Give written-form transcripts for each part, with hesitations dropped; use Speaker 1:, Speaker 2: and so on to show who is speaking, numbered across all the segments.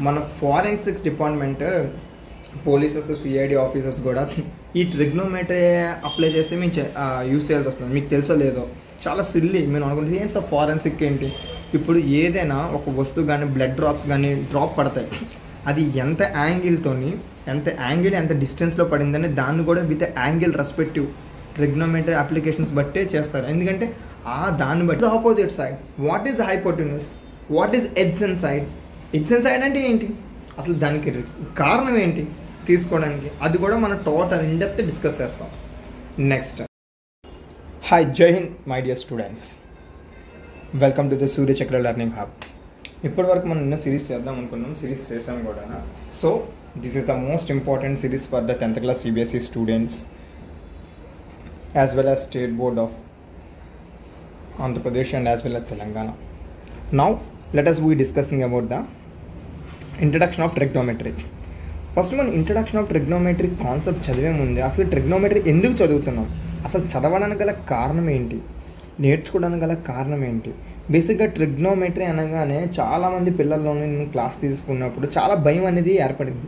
Speaker 1: మన forensics department polices CID officers కూడా ఈ ట్రిగ్నోమెట్రీ అప్లై చేస్తే మేము యూస్ చేయాల్సి వస్తుంది. మీకు తెలుసో లేదో, చాలా సిల్లీ. మేము అనుకుంటే ఏంటి సార్ ఫారెన్సిక్ ఏంటి? ఇప్పుడు ఏదైనా ఒక వస్తువు కానీ బ్లడ్ డ్రాప్స్ కానీ డ్రాప్ పడతాయి, అది ఎంత యాంగిల్తోని ఎంత డిస్టెన్స్లో పడిందని దాన్ని కూడా with angle respective trigonometry applications బట్టే చేస్తారు. ఎందుకంటే దాన్ని బట్టి opposite side what is hypotenuse, what is adjacent side. Adjacent side అంటే ఏంటి, అసలు దానికి కారణం ఏంటి తీసుకోవడానికి, అది కూడా మనం టోటల్ ఇన్డెప్త్ డిస్కస్ చేస్తాం. Next, hi, Jai Hind my dear students, welcome to the Suryachakra learning hub. ఇప్పటివరకు మనం నిన్న సిరీస్ చేద్దాం అనుకున్నాం, సిరీస్ చేసాం కూడా. So this is the most important series for the 10th class CBSE students as well as State Board of Andhra Pradesh and as well as Telangana. Now let us be discussing about the introduction of trigonometry. First మనం introduction of trigonometry concept చదివే ముందే అసలు trigonometry ఎందుకు చదువుతున్నాం, అసలు చదవడానికి గల కారణం ఏంటి, నేర్చుకోవడానికి గల కారణం ఏంటి. బేసిక్గా ట్రిగ్నోమెట్రీ అనగానే చాలామంది పిల్లల్లోని నేను క్లాస్ తీసుకున్నప్పుడు చాలా భయం అనేది ఏర్పడింది.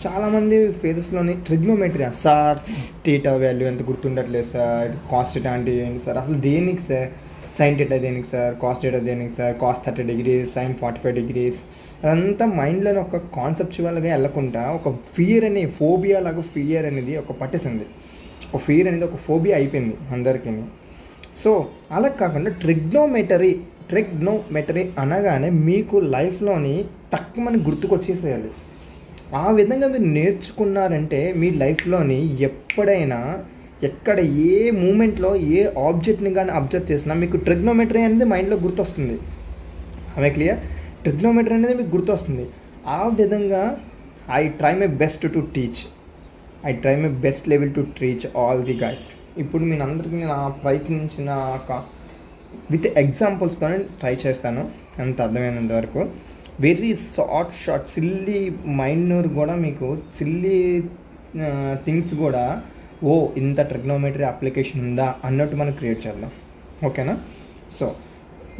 Speaker 1: చాలామంది ఫేజెస్లోని ట్రిగ్నోమెట్రీ సార్ టీటా వాల్యూ ఎంత గుర్తుండట్లేదు సార్, కాస్ టీటా అంటే ఏంటి సార్, అసలు దేనికి సార్, సైన్ టీటా దేనికి సార్, కాస్ టీటా దేనికి sir, cos 30 degrees, sine 45 degrees, అదంతా మైండ్లోని ఒక కాన్సెప్చువల్గా వెళ్ళకుండా ఒక ఫియర్ అనే ఫోబియా లాగా ఫియర్ అనేది ఒక పట్టేసింది. ఒక ఫియర్ అనేది ఒక ఫోబియా అయిపోయింది అందరికీ. సో అలా కాకుండా ట్రిగ్నోమెట్రీ అనగానే మీకు లైఫ్లోని తక్కువని గుర్తుకొచ్చేసేయాలి. ఆ విధంగా మీరు నేర్చుకున్నారంటే మీ లైఫ్లోని ఎప్పుడైనా ఎక్కడ ఏ మూమెంట్లో ఏ ఆబ్జెక్ట్ని కానీ అబ్జర్వ్ చేసినా మీకు ట్రిగ్నోమెట్రీ అనేది మైండ్లో గుర్తొస్తుంది. ఆమె క్లియర్, ట్రిగ్నోమెట్రీ అనేది మీకు గుర్తొస్తుంది. ఆ విధంగా I try my best level to teach all the guys. ఇప్పుడు మీ అందరికీ నా ప్రయత్నించిన విత్ ఎగ్జాంపుల్స్తోనే ట్రై చేస్తాను అంత అర్థమైనంత వరకు. వెరీ షార్ట్ సిల్లీ మైన్యూర్ కూడా మీకు సిల్లీ థింగ్స్ కూడా ఇంత ట్రిగ్నోమెట్రీ అప్లికేషన్ ఉందా అన్నట్టు మనం క్రియేట్ చేద్దాం, ఓకేనా. సో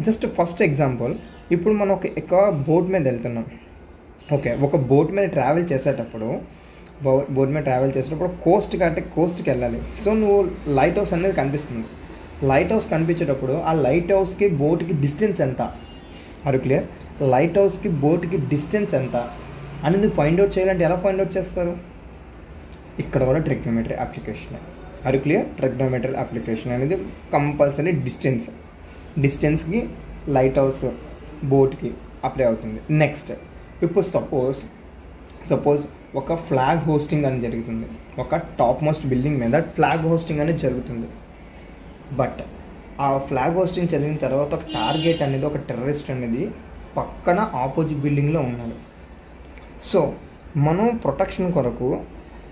Speaker 1: జస్ట్ ఫస్ట్ ఎగ్జాంపుల్, ఇప్పుడు మనం ఒక బోట్ మీద వెళ్తున్నాం. ఓకే, ఒక బోట్ మీద ట్రావెల్ చేసేటప్పుడు కోస్ట్కి వెళ్ళాలి. సో నువ్వు లైట్ హౌస్ అనేది కనిపిస్తుంది. లైట్ హౌస్ కనిపించేటప్పుడు ఆ లైట్ హౌస్కి బోట్కి డిస్టెన్స్ ఎంత, ఆర్ క్లియర్, లైట్ హౌస్కి బోట్కి డిస్టెన్స్ ఎంత అనేది ఫైండ్ అవుట్ చేయాలంటే ఎలా ఫైండ్ అవుట్ చేస్తారు, ఇక్కడ కూడా trigonometry application, are clear. Trigonometry application అనేది కంపల్సరీ డిస్టెన్స్కి లైట్ హౌస్ బోట్కి అప్లై అవుతుంది. నెక్స్ట్, ఇప్పుడు సపోజ్ ఒక ఫ్లాగ్ హోస్టింగ్ అనేది జరుగుతుంది. ఒక టాప్ మోస్ట్ బిల్డింగ్ మీద ఫ్లాగ్ హోస్టింగ్ అనేది జరుగుతుంది. బట్ ఆ ఫ్లాగ్ హోస్టింగ్ చదివిన తర్వాత ఒక టార్గెట్ అనేది, ఒక టెర్రరిస్ట్ అనేది పక్కన ఆపోజిట్ బిల్డింగ్లో ఉన్నాడు. సో మనం ప్రొటెక్షన్ కొరకు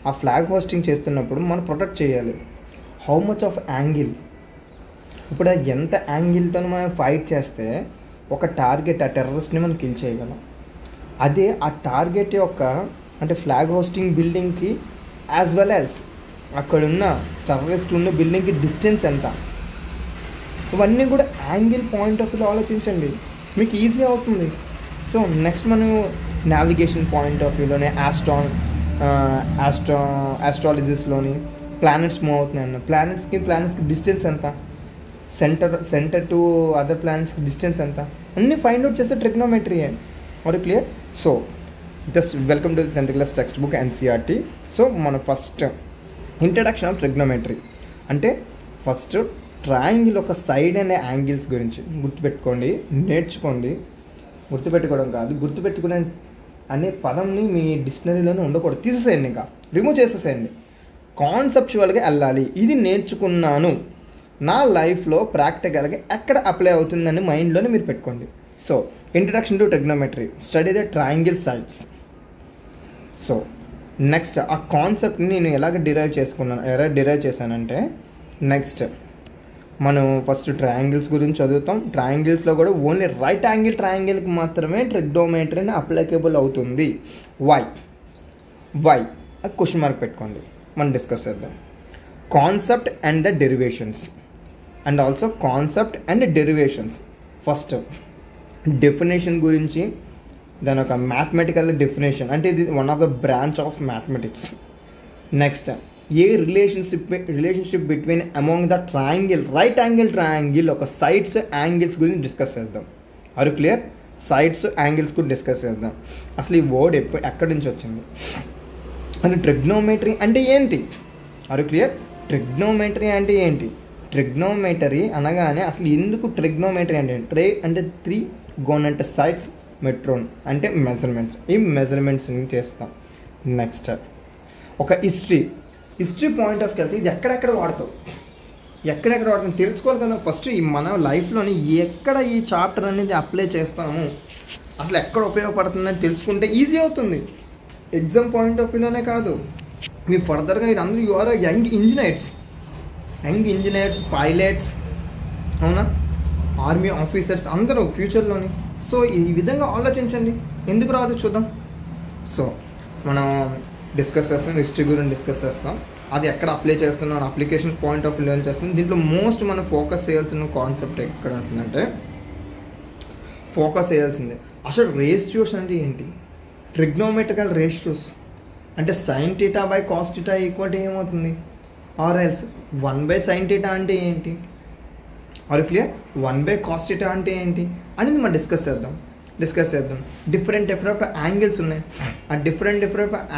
Speaker 1: ఆ ఫ్లాగ్ హోస్టింగ్ చేస్తున్నప్పుడు మనం ప్రొటెక్ట్ చేయాలి. హౌ మచ్ ఆఫ్ యాంగిల్, ఇప్పుడు ఎంత యాంగిల్తో మనం ఫైట్ చేస్తే ఒక టార్గెట్ ఆ టెర్రరిస్ట్ని మనం కిల్ చేయగలం. అదే ఆ టార్గెట్ యొక్క అంటే ఫ్లాగ్ హోస్టింగ్ బిల్డింగ్కి యాజ్ వెల్ యాజ్ అక్కడున్న టెర్రరిస్ట్ ఉన్న బిల్డింగ్కి డిస్టెన్స్ ఎంత, ఇవన్నీ కూడా యాంగిల్ పాయింట్ ఆఫ్ వ్యూలో ఆలోచించండి, మీకు ఈజీ అవుతుంది. సో నెక్స్ట్ మనం నావిగేషన్ పాయింట్ ఆఫ్ వ్యూలోనే ఆస్ట్రాలజిస్లోని ప్లానెట్స్ మూవ్ అవుతున్నాయి అన్న ప్లానెట్స్కి డిస్టెన్స్ ఎంత, సెంటర్ టు అదర్ ప్లానెట్స్కి డిస్టెన్స్ ఎంత, అన్నీ ఫైండ్ అవుట్ చేస్తే trigonometry are clear. So just welcome to the 10th class textbook NCERT. So మన ఫస్ట్ ఇంట్రడక్షన్ ఆఫ్ ట్రిగ్నోమెట్రీ అంటే ఫస్ట్ ట్రయాంగిల్ ఒక సైడ్ అనే యాంగిల్స్ గురించి గుర్తుపెట్టుకోండి, నేర్చుకోండి. గుర్తుపెట్టుకోవడం కాదు, గుర్తుపెట్టుకునే అనే పదంని మీ డిక్షనరీలోనే ఉండకూడదు, తీసేసేయండి, ఇంకా రిమూవ్ చేసేసేయండి. కాన్సెప్చువల్గా వెళ్ళాలి, ఇది నేర్చుకున్నాను నా లైఫ్లో ప్రాక్టికల్గా ఎక్కడ అప్లై అవుతుందని మైండ్లోనే మీరు పెట్టుకోండి. So introduction to trigonometry, study the triangle sides. So next ఆ కాన్సెప్ట్ని నేను ఎలా డిరైవ్ చేశానంటే, నెక్స్ట్ మనం ఫస్ట్ ట్రయాంగిల్స్ గురించి చదువుతాం. ట్రయాంగిల్స్లో కూడా ఓన్లీ రైట్ యాంగిల్ ట్రయాంగిల్కి మాత్రమే ట్రిగ్నోమెట్రీని అప్లికేబుల్ అవుతుంది. వై అది క్వశ్చన్ మార్క్ పెట్టుకోండి, మనం డిస్కస్ చేద్దాం. Concept and the derivations and also concept and derivations. First definition గురించి దాని ఒక మ్యాథమెటికల్ డెఫినేషన్, అంటే ఇది one of the branch of mathematics. Next a relationship between among the triangle, right angle triangle ఒక sides angles గురించి discuss చేద్దాం. Are clear? Sides angles గురించి discuss చేద్దాం. అసలు ఈ వర్డ్ ఎక్కడి నుంచి వచ్చింది అంటే ట్రిగ్నోమెట్రీ అంటే ఏంటి? Are clear? ట్రిగ్నోమెట్రీ అంటే ఏంటి? ట్రిగ్నోమెట్రీ అనగానే అసలు ఎందుకు ట్రిగ్నోమెట్రీ అంటే అంటే 3 గోన్ అంటే సైడ్స్, మెట్రోన్ అంటే మెజర్మెంట్స్. ఈ మెజర్మెంట్స్ని చేస్తాం. నెక్స్ట్ ఒక హిస్టరీ పాయింట్ ఆఫ్ వెళ్తే ఇది ఎక్కడెక్కడ వాడతాం తెలుసుకోవాలి కదా. ఫస్ట్ ఈ మన లైఫ్లోని ఎక్కడ ఈ చాప్టర్ అనేది అప్లై చేస్తాము, అసలు ఎక్కడ ఉపయోగపడుతుందని తెలుసుకుంటే ఈజీ అవుతుంది. ఎగ్జామ్ పాయింట్ ఆఫ్ వ్యూలోనే కాదు, మీరు ఫర్దర్గా అందరూ you are young engineers, pilots, అవునా, ఆర్మీ ఆఫీసర్స్ అందరూ ఫ్యూచర్లోని. సో ఈ విధంగా ఆలోచించండి, ఎందుకు రాదు చూద్దాం. సో మనం డిస్కస్ చేస్తాం, హిస్టరీ గురించి డిస్కస్ చేస్తాం, అది ఎక్కడ అప్లై చేస్తున్నాం, అప్లికేషన్ పాయింట్ ఆఫ్ వ్యూలో చేస్తాం. దీంట్లో మోస్ట్ మనం ఫోకస్ చేయాల్సిన కాన్సెప్ట్ ఎక్కడ ఉంటుందంటే, ఫోకస్ చేయాల్సిందే అసలు రేషియోస్ అంటే ఏంటి. ట్రిగ్నోమెట్రికల్ రేషియోస్ అంటే sine theta by cos theta equal to ఏమవుతుంది, ఆర్ ఎల్స్ 1/sin θ అంటే ఏంటి, ఆర్ క్లియర్? 1/cos θ అంటే ఏంటి అనేది మనం డిస్కస్ చేద్దాం. డిఫరెంట్ యాంగిల్స్ ఉన్నాయి, ఆ డిఫరెంట్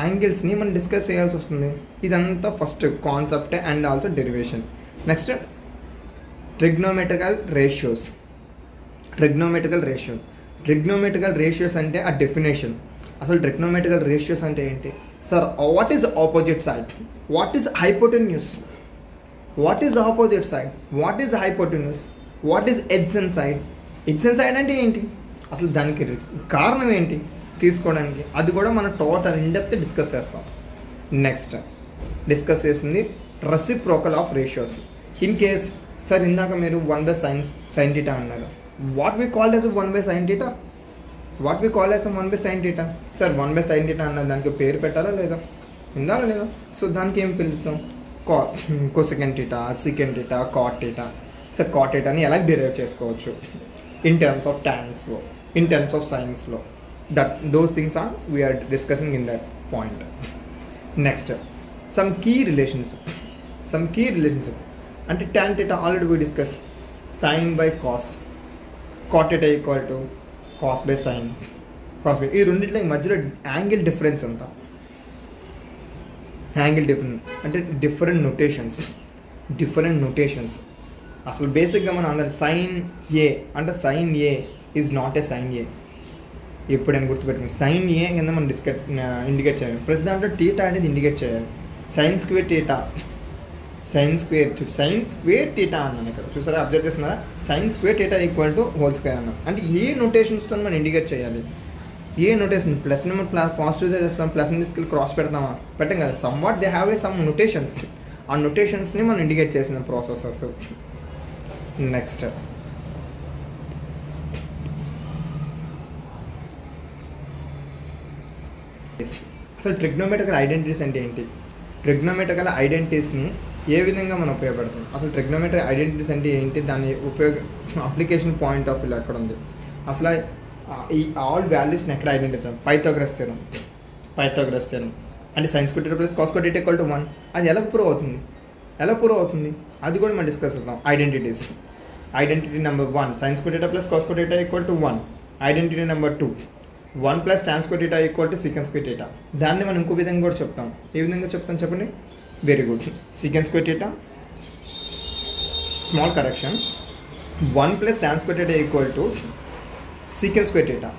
Speaker 1: యాంగిల్స్ని మనం డిస్కస్ చేయాల్సి వస్తుంది. ఇదంతా first concept and also derivation. Next trigonometrical ratios అంటే ఆ డెఫినేషన్. అసలు ట్రిగ్నోమెట్రికల్ రేషియోస్ అంటే ఏంటి sir? What is opposite side, what is hypotenuse, what is opposite side, what is hypotenuse, what is adjacent side అంటే ఏంటి, అసలు దానికి కారణం ఏంటి తీసుకోవడానికి, అది కూడా మనం టోటల్ ఇన్డెప్త్ డిస్కస్ చేస్తాం. నెక్స్ట్ డిస్కస్ చేస్తుంది reciprocal of ratios. In case sir ఇందాక మీరు 1/sin θ అన్నారు, what we call as 1/sin θ, sir 1/sin θ అన్న దానికి పేరు పెట్టాలా లేదా, ఇందాక లేదా? సో దానికి ఏం పిలుస్తాం, cosecant θ, secant θ, cot θ. Sir cot θ అని ఎలా డిరైవ్ చేసుకోవచ్చు in terms of tans law, in terms of science law, those things are we are discussing in that point. Next some key relationship అంటే tan θ already we discussed, sin by cos, cot θ equal to cos by sin, ఈ రెండిట్లో మధ్యలో angle difference ఎంత, angle difference అంటే different notations. అసలు బేసిక్గా మనం అన్నది సైన్ ఏ అంటే sine A is not A sine A. ఎప్పుడైనా గుర్తుపెట్టుకుని సైన్ ఏ కింద మనం ఇండికేట్ చేయాలి. ప్రతి దాంట్లో టీటా అనేది ఇండికేట్ చేయాలి. సైన్ స్క్వేర్ టీటా అన్నాను ఇక్కడ చూసారా, అబ్జర్వ్ చేస్తున్నారా? Sine square theta equal to whole square అన్నాం. అంటే ఏ నోటేషన్స్తో మనం ఇండికేట్ చేయాలి, ఏ నోటేషన్ ప్లస్ నెంబర్ పాజిటివ్గా చేస్తాం, ప్లస్ తీసుకెళ్ళి క్రాస్ పెడతామా, పెట్టం కదా. Some what they have a some notations, ఆ నోటేషన్స్ని మనం ఇండికేట్ చేసిన ప్రాసెసెస్. నెక్స్ట్ అసలు ట్రిగ్నోమెట్రికల్ ఐడెంటిటీస్ అంటే ఏంటి, ట్రిగ్నోమెట్రికల్ ఐడెంటిటీస్ని ఏ విధంగా మనం ఉపయోగపడుతుంది, అసలు ట్రిగ్నోమెట్రిక్ ఐడెంటిటీస్ అంటే ఏంటి, దాని అప్లికేషన్ పాయింట్ ఆఫ్ వ్యూ ఎక్కడ ఉంది, అసలు ఈ ఆల్ వాల్యూస్ని ఎక్కడ ఐడెంటిఫై. పైథాగరస్ థియరం అంటే sine square theta plus cos square theta equal to 1, అది ఎలా ప్రూవ్ అవుతుంది అది కూడా మనం డిస్కస్ చేద్దాం. Identity number 1 sin square theta plus cos square theta equal to 1. Identity number 2 1 plus tan square theta equal to secant square theta. దాన్ని మనం ఇంకో విధంగా కూడా చెప్తాం. ఏ విధంగా చెప్తాం చెప్పండి? Very good. secant square theta, small correction, 1 plus tan square theta equal to secant square theta.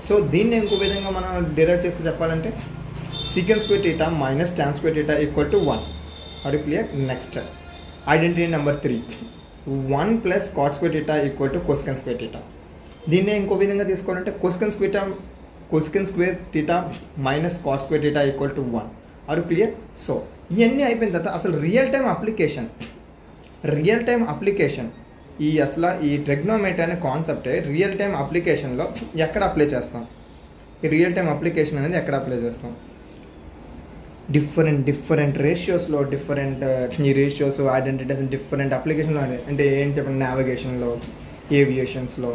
Speaker 1: So దీన్ని ఇంకో విధంగా మనం డిరైవ్ చేస్తే చెప్పాలంటే secant square theta minus tan square theta equal to 1. Are you clear? Next identity number 3 1 plus cot square theta equal to cosecant square theta. దీన్నే ఇంకో విధంగా తీసుకోవాలంటే cosecant square theta minus cot square theta equal to 1. Are you clear? So ఇవన్నీ అయిపోయిన తర్వాత అసలు real time application ఈ trigonometry అనే కాన్సెప్టే రియల్ టైం అప్లికేషన్లో ఎక్కడ అప్లై చేస్తాం, ఈ రియల్ టైం అప్లికేషన్ అనేది ఎక్కడ అప్లై చేస్తాం, డిఫరెంట్ రేషియోస్లో ఈ రేషియోస్ ఐడెంటిటీస్ డిఫరెంట్ అప్లికేషన్లో అంటే ఏం చెప్పండి, నావిగేషన్లో, ఏవియేషన్స్లో,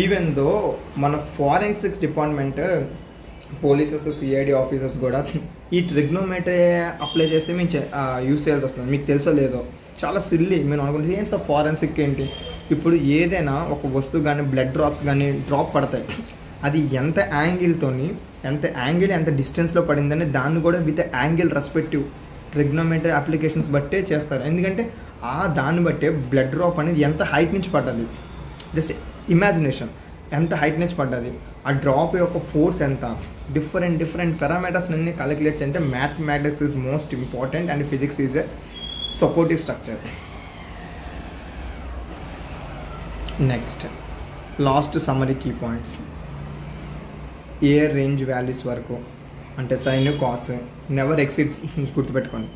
Speaker 1: ఈవెన్ దో మన forensics department polices CID officers కూడా ఈ ట్రిగ్నోమెట్రీ అప్లై చేస్తే మేము యూస్ చేయాల్సి వస్తుంది. మీకు తెలుసో లేదో, చాలా సిల్లీ. మీరు అనుకుంటే ఏంటి సార్ ఫారెన్సిక్ ఏంటి? ఇప్పుడు ఏదైనా ఒక వస్తువు కానీ బ్లడ్ డ్రాప్స్ కానీ డ్రాప్ పడతాయి, అది ఎంత యాంగిల్తోని ఎంత డిస్టెన్స్లో పడిందని దాన్ని కూడా with angle respective trigonometry applications బట్టే చేస్తారు. ఎందుకంటే దాన్ని బట్టే బ్లడ్ డ్రాప్ అనేది ఎంత హైట్ నుంచి పడ్డది, జస్ట్ ఇమాజినేషన్ ఎంత హైట్ నుంచి పడ్డది, ఆ డ్రాప్ యొక్క ఫోర్స్ ఎంత, డిఫరెంట్ పారామీటర్స్ అన్ని క్యాలిక్యులేట్ చేయాలంటే mathematics is most important and physics is a supportive structure. Next last summary key points. ఏ రేంజ్ వాల్యూస్ వరకు అంటే సైన్ కాస్ నెవర్ ఎక్సిడ్స్, గుర్తుపెట్టుకోండి.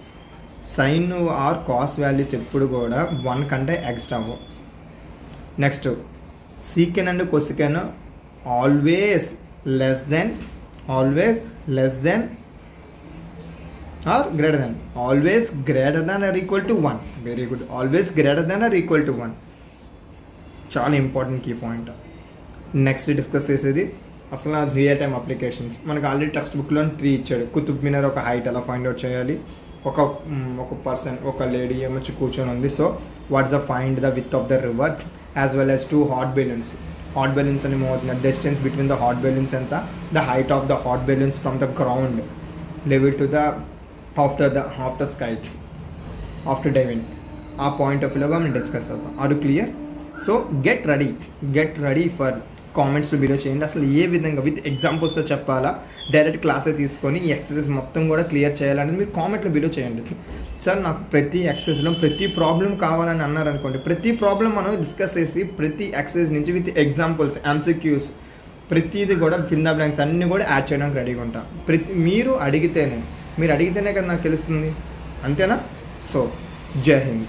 Speaker 1: సైన్ ఆర్ కాస్ వాల్యూస్ ఎప్పుడు కూడా 1 కంటే ఎక్స్ట్రా అవ్వవు. Next secant and cosecant always less than or greater than, always greater than or equal to 1. Very good, always greater than or equal to 1 చాలా important key point. Next discuss చేసేది అసలు real time applications. మనకు already text బుక్లో 3 ఇచ్చాడు. కుతుబ్ మినార్ ఒక height ఎలా find out చేయాలి, ఒక పర్సన్ ఒక లేడీ ఏమొచ్చి కూర్చొని ఉంది, so what's the find the width of the river as well as 2 hot balloons. Hot balloons అని మోతున్న distance between the hot balloons ఎంత, the height of the hot balloons from the ground level to the after sky after diving. ఆ point of వ్యూలో మనం discuss చేస్తాం. Are clear? So get ready for కామెంట్స్లో video చేయండి. అసలు ఏ విధంగా with ఎగ్జాంపుల్స్తో చెప్పాలా, డైరెక్ట్ క్లాసెస్ తీసుకొని ఈ ఎక్సర్సైజ్ మొత్తం కూడా క్లియర్ చేయాలనేది మీరు కామెంట్లో వీడియో చేయండి. సార్ నాకు ప్రతి ఎక్సర్సైజ్లో ప్రతి ప్రాబ్లం కావాలని అన్నారనుకోండి, ప్రతి ప్రాబ్లం మనం డిస్కస్ చేసి ప్రతి ఎక్సర్సైజ్ నుంచి విత్ ఎగ్జాంపుల్స్ ఎంసీక్యూస్ ప్రతిదీ కూడా ఫిల్ ద బ్లాంక్స్ అన్నీ కూడా యాడ్ చేయడానికి రెడీగా ఉంటాం. మీరు అడిగితేనే కదా నాకు తెలుస్తుంది, అంతేనా? సో జై హింద్.